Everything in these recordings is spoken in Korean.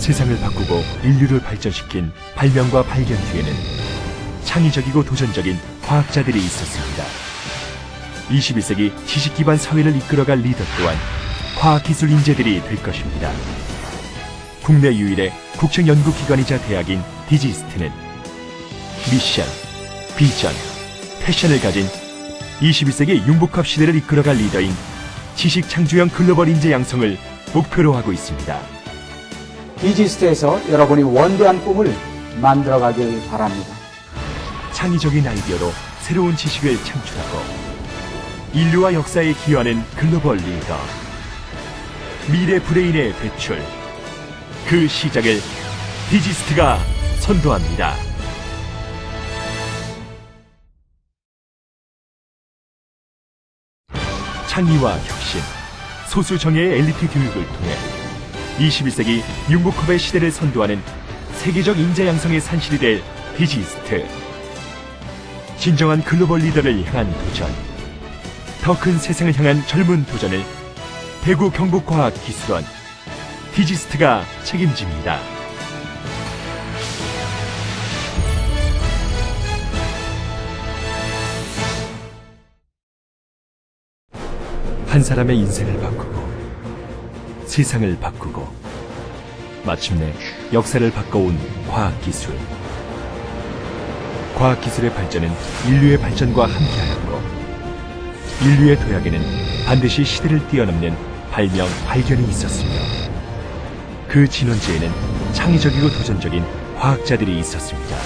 세상을 바꾸고 인류를 발전시킨 발명과 발견 뒤에는 창의적이고 도전적인 과학자들이 있었습니다. 21세기 지식 기반 사회를 이끌어갈 리더 또한 과학기술 인재들이 될 것입니다. 국내 유일의 국책연구기관이자 대학인 디지스트는 미션, 비전, 패션을 가진 21세기 융복합 시대를 이끌어갈 리더인 지식 창조형 글로벌 인재 양성을 목표로 하고 있습니다. 디지스트에서 여러분이 원대한 꿈을 만들어가길 바랍니다. 창의적인 아이디어로 새로운 지식을 창출하고 인류와 역사에 기여하는 글로벌 리더, 미래 브레인의 배출, 그 시작을 디지스트가 선도합니다. 창의와 혁신, 소수 정예의 엘리트 교육을 통해 21세기 융복합의 시대를 선도하는 세계적 인재 양성의 산실이 될 디지스트. 진정한 글로벌 리더를 향한 도전, 더 큰 세상을 향한 젊은 도전을 대구 경북과학기술원 디지스트가 책임집니다. 한 사람의 인생을 바꾸고 세상을 바꾸고 마침내 역사를 바꿔온 과학기술. 과학기술의 발전은 인류의 발전과 함께하였고 인류의 도약에는 반드시 시대를 뛰어넘는 발명, 발견이 있었으며 그 진원지에는 창의적이고 도전적인 과학자들이 있었습니다.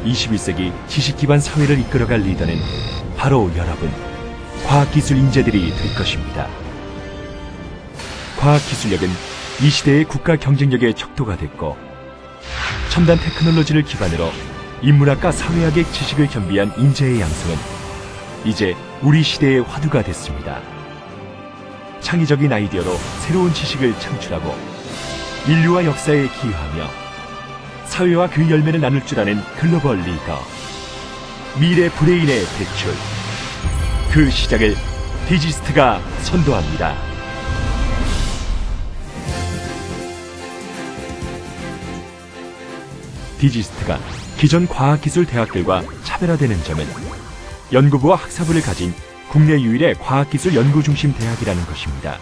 21세기 지식 기반 사회를 이끌어갈 리더는 바로 여러분, 과학기술 인재들이 될 것입니다. 과학기술력은 이 시대의 국가 경쟁력의 척도가 됐고 첨단 테크놀로지를 기반으로 인문학과 사회학의 지식을 겸비한 인재의 양성은 이제 우리 시대의 화두가 됐습니다. 창의적인 아이디어로 새로운 지식을 창출하고 인류와 역사에 기여하며 사회와 그 열매를 나눌 줄 아는 글로벌 리더, 미래 브레인의 배출, 그 시작을 디지스트가 선도합니다. 디지스트가 기존 과학기술 대학들과 차별화되는 점은 연구부와 학사부를 가진 국내 유일의 과학기술 연구중심 대학이라는 것입니다.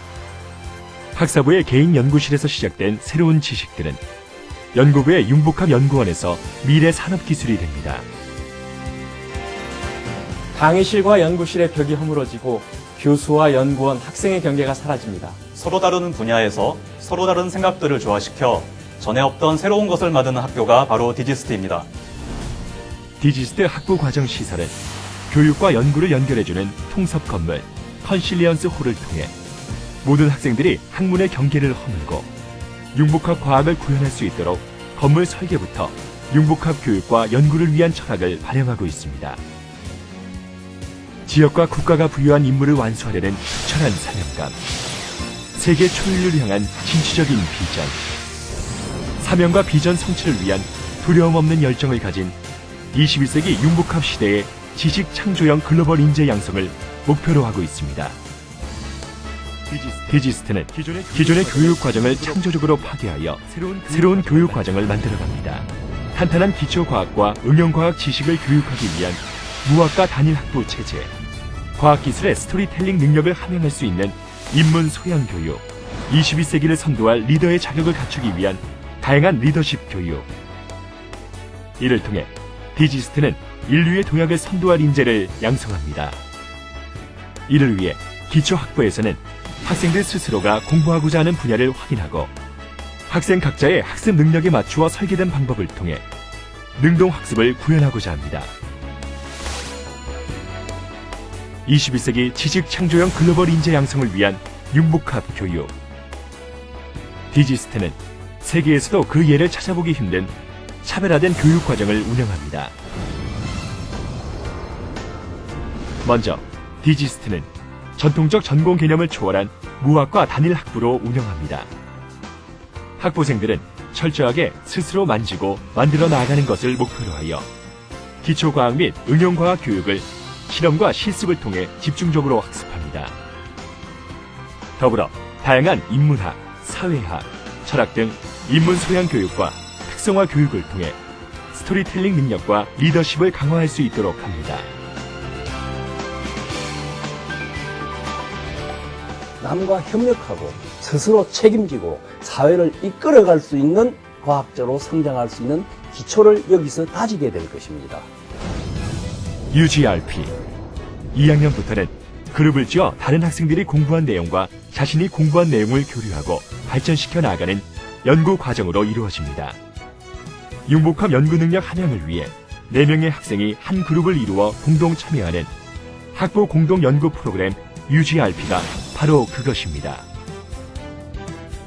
학사부의 개인 연구실에서 시작된 새로운 지식들은 연구부의 융복합 연구원에서 미래 산업기술이 됩니다. 강의실과 연구실의 벽이 허물어지고 교수와 연구원, 학생의 경계가 사라집니다. 서로 다른 분야에서 서로 다른 생각들을 조화시켜 전에 없던 새로운 것을 만드는 학교가 바로 디지스트입니다. 디지스트 학부 과정 시설은 교육과 연구를 연결해주는 통섭 건물, 컨실리언스 홀을 통해 모든 학생들이 학문의 경계를 허물고 융복합 과학을 구현할 수 있도록 건물 설계부터 융복합 교육과 연구를 위한 철학을 발행하고 있습니다. 지역과 국가가 부여한 임무를 완수하려는 투철한 사명감, 세계 초일류를 향한 진취적인 비전, 사명과 비전 성취를 위한 두려움 없는 열정을 가진 21세기 융복합 시대의 지식 창조형 글로벌 인재 양성을 목표로 하고 있습니다. 디지스트는 기존의 교육 과정을 창조적으로 파괴하여 새로운 교육 과정을 만들어갑니다. 탄탄한 기초과학과 응용과학 지식을 교육하기 위한 무학과 단일 학부 체제, 과학기술의 스토리텔링 능력을 함양할 수 있는 인문 소양 교육, 21세기를 선도할 리더의 자격을 갖추기 위한 다양한 리더십 교육. 이를 통해 디지스트는 인류의 도약을 선도할 인재를 양성합니다. 이를 위해 기초학부에서는 학생들 스스로가 공부하고자 하는 분야를 확인하고 학생 각자의 학습 능력에 맞추어 설계된 방법을 통해 능동학습을 구현하고자 합니다. 21세기 지식 창조형 글로벌 인재 양성을 위한 융복합 교육. 디지스트는 세계에서도 그 예를 찾아보기 힘든 차별화된 교육 과정을 운영합니다. 먼저 디지스트는 전통적 전공 개념을 초월한 무학과 단일 학부로 운영합니다. 학부생들은 철저하게 스스로 만지고 만들어 나가는 것을 목표로 하여 기초과학 및 응용과학 교육을 실험과 실습을 통해 집중적으로 학습합니다. 더불어 다양한 인문학, 사회학, 철학 등 인문 소양 교육과 특성화 교육을 통해 스토리텔링 능력과 리더십을 강화할 수 있도록 합니다. 남과 협력하고 스스로 책임지고 사회를 이끌어갈 수 있는 과학자로 성장할 수 있는 기초를 여기서 다지게 될 것입니다. UGRP 2학년부터는 그룹을 지어 다른 학생들이 공부한 내용과 자신이 공부한 내용을 교류하고 발전시켜 나가는 연구 과정으로 이루어집니다. 융복합 연구 능력 함양을 위해 4명의 학생이 한 그룹을 이루어 공동 참여하는 학부 공동 연구 프로그램 UGRP가 바로 그것입니다.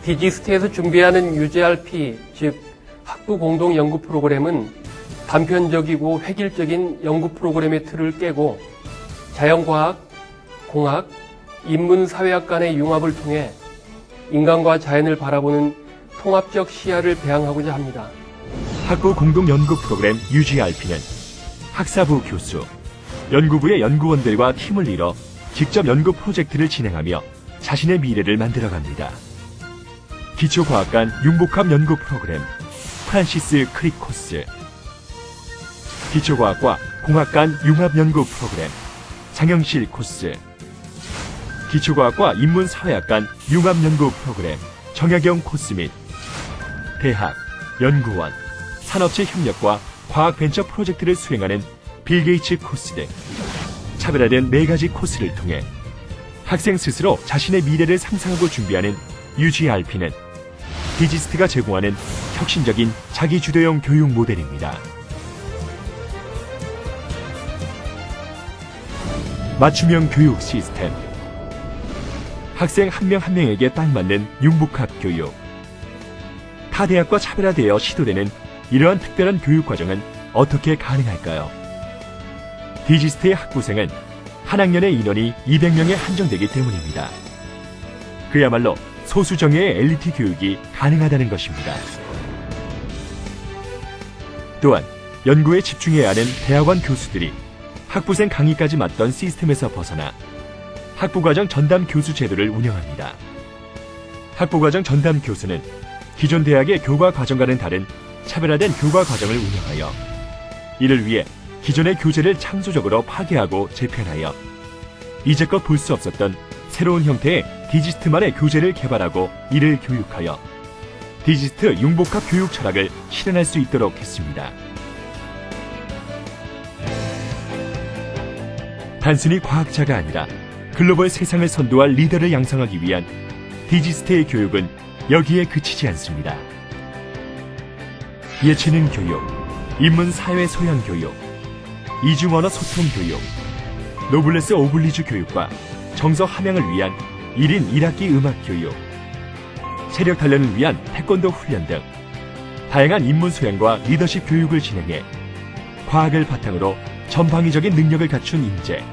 디지스트에서 준비하는 UGRP, 즉 학부 공동 연구 프로그램은 단편적이고 획일적인 연구 프로그램의 틀을 깨고 자연과학, 공학, 인문사회학 간의 융합을 통해 인간과 자연을 바라보는 통합적 시야를 배양하고자 합니다. 학부 공동 연구 프로그램 UGRP는 학사부 교수, 연구부의 연구원들과 팀을 이뤄 직접 연구 프로젝트를 진행하며 자신의 미래를 만들어갑니다. 기초과학관 융복합 연구 프로그램 프란시스 크릭 코스, 기초과학과 공학관 융합 연구 프로그램 장영실 코스, 기초과학과 인문사회학관 융합 연구 프로그램 정약용 코스 및 대학, 연구원, 산업체 협력과 과학벤처 프로젝트를 수행하는 빌 게이츠 코스 등 차별화된 4가지 코스를 통해 학생 스스로 자신의 미래를 상상하고 준비하는 UGRP는 디지스트가 제공하는 혁신적인 자기주도형 교육 모델입니다. 맞춤형 교육 시스템, 학생 한 명 한 명에게 딱 맞는 융복합 교육. 타 대학과 차별화되어 시도되는 이러한 특별한 교육 과정은 어떻게 가능할까요? 디지스트의 학부생은 한 학년의 인원이 200명에 한정되기 때문입니다. 그야말로 소수 정예의 엘리트 교육이 가능하다는 것입니다. 또한 연구에 집중해야 하는 대학원 교수들이 학부생 강의까지 맡던 시스템에서 벗어나 학부과정 전담 교수 제도를 운영합니다. 학부과정 전담 교수는 기존 대학의 교과 과정과는 다른 차별화된 교과 과정을 운영하여 이를 위해 기존의 교재를 창조적으로 파괴하고 재편하여 이제껏 볼 수 없었던 새로운 형태의 디지스트만의 교재를 개발하고 이를 교육하여 디지스트 융복합 교육 철학을 실현할 수 있도록 했습니다. 단순히 과학자가 아니라 글로벌 세상을 선도할 리더를 양성하기 위한 디지스트의 교육은 여기에 그치지 않습니다. 예체능 교육, 인문사회 소양 교육, 이중언어 소통 교육, 노블레스 오블리주 교육과 정서 함양을 위한 1인 1학기 음악 교육, 체력 단련을 위한 태권도 훈련 등 다양한 인문 소양과 리더십 교육을 진행해 과학을 바탕으로 전방위적인 능력을 갖춘 인재,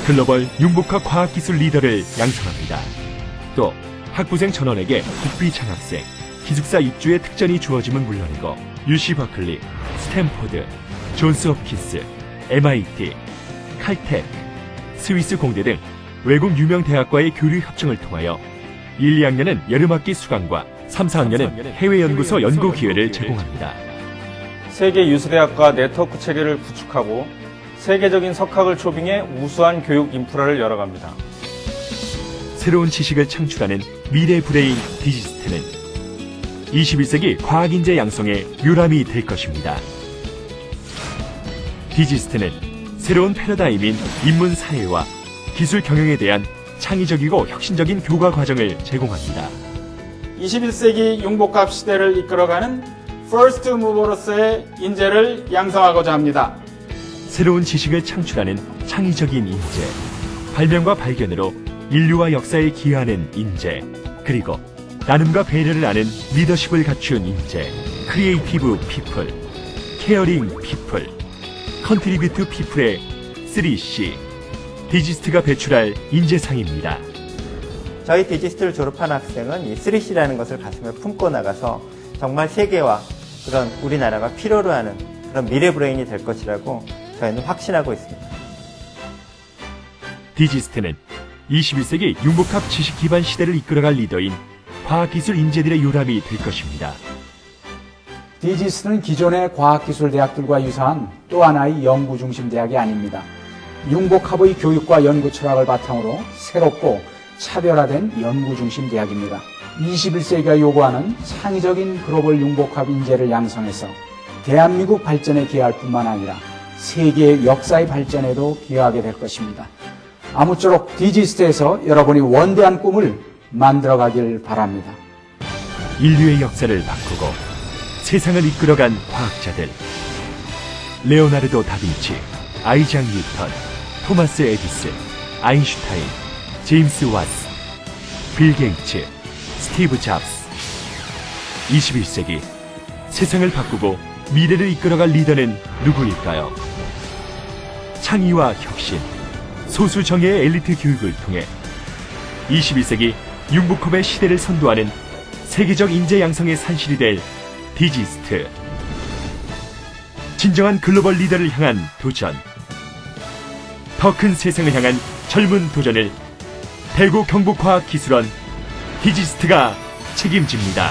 글로벌 융복합 과학기술 리더를 양성합니다. 또 학부생 전원에게 국비 장학생, 기숙사 입주의 특전이 주어짐은 물론이고 UC 버클리, 스탠포드, 존스 홉킨스, MIT, 칼텍, 스위스 공대 등 외국 유명 대학과의 교류 협정을 통하여 1, 2학년은 여름학기 수강과 3, 4학년은 해외연구소 연구 기회를 제공합니다. 세계 유수대학과 네트워크 체계를 구축하고 세계적인 석학을 초빙해 우수한 교육 인프라를 열어갑니다. 새로운 지식을 창출하는 미래 브레인 디지스트는 21세기 과학인재 양성의 요람이 될 것입니다. 디지스트는 새로운 패러다임인 인문사회와 기술 경영에 대한 창의적이고 혁신적인 교과 과정을 제공합니다. 21세기 융복합 시대를 이끌어가는 퍼스트 무버로서의 인재를 양성하고자 합니다. 새로운 지식을 창출하는 창의적인 인재, 발명과 발견으로 인류와 역사에 기여하는 인재, 그리고 나눔과 배려를 아는 리더십을 갖춘 인재, 크리에이티브 피플, 케어링 피플, 컨트리뷰트 피플의 3C, 디지스트가 배출할 인재상입니다. 저희 디지스트를 졸업한 학생은 이 3C라는 것을 가슴에 품고 나가서 정말 세계와 그런 우리나라가 필요로 하는 그런 미래 브레인이 될 것이라고 저희는 확신하고 있습니다. 디지스트는 21세기 융복합 지식 기반 시대를 이끌어갈 리더인 과학기술 인재들의 요람이 될 것입니다. 디지스트는 기존의 과학기술대학들과 유사한 또 하나의 연구중심 대학이 아닙니다. 융복합의 교육과 연구 철학을 바탕으로 새롭고 차별화된 연구중심 대학입니다. 21세기가 요구하는 창의적인 글로벌 융복합 인재를 양성해서 대한민국 발전에 기여할 뿐만 아니라 세계의 역사의 발전에도 기여하게 될 것입니다. 아무쪼록 디지스트에서 여러분이 원대한 꿈을 만들어가길 바랍니다. 인류의 역사를 바꾸고 세상을 이끌어간 과학자들. 레오나르도 다빈치, 아이작 뉴턴, 토마스 에디슨, 아인슈타인, 제임스 왓슨, 빌 게이츠, 스티브 잡스. 21세기 세상을 바꾸고 미래를 이끌어갈 리더는 누구일까요? 창의와 혁신, 소수 정예의 엘리트 교육을 통해 21세기 융복합의 시대를 선도하는 세계적 인재 양성의 산실이 될 디지스트. 진정한 글로벌 리더를 향한 도전. 더 큰 세상을 향한 젊은 도전을 대구 경북과학기술원 디지스트가 책임집니다.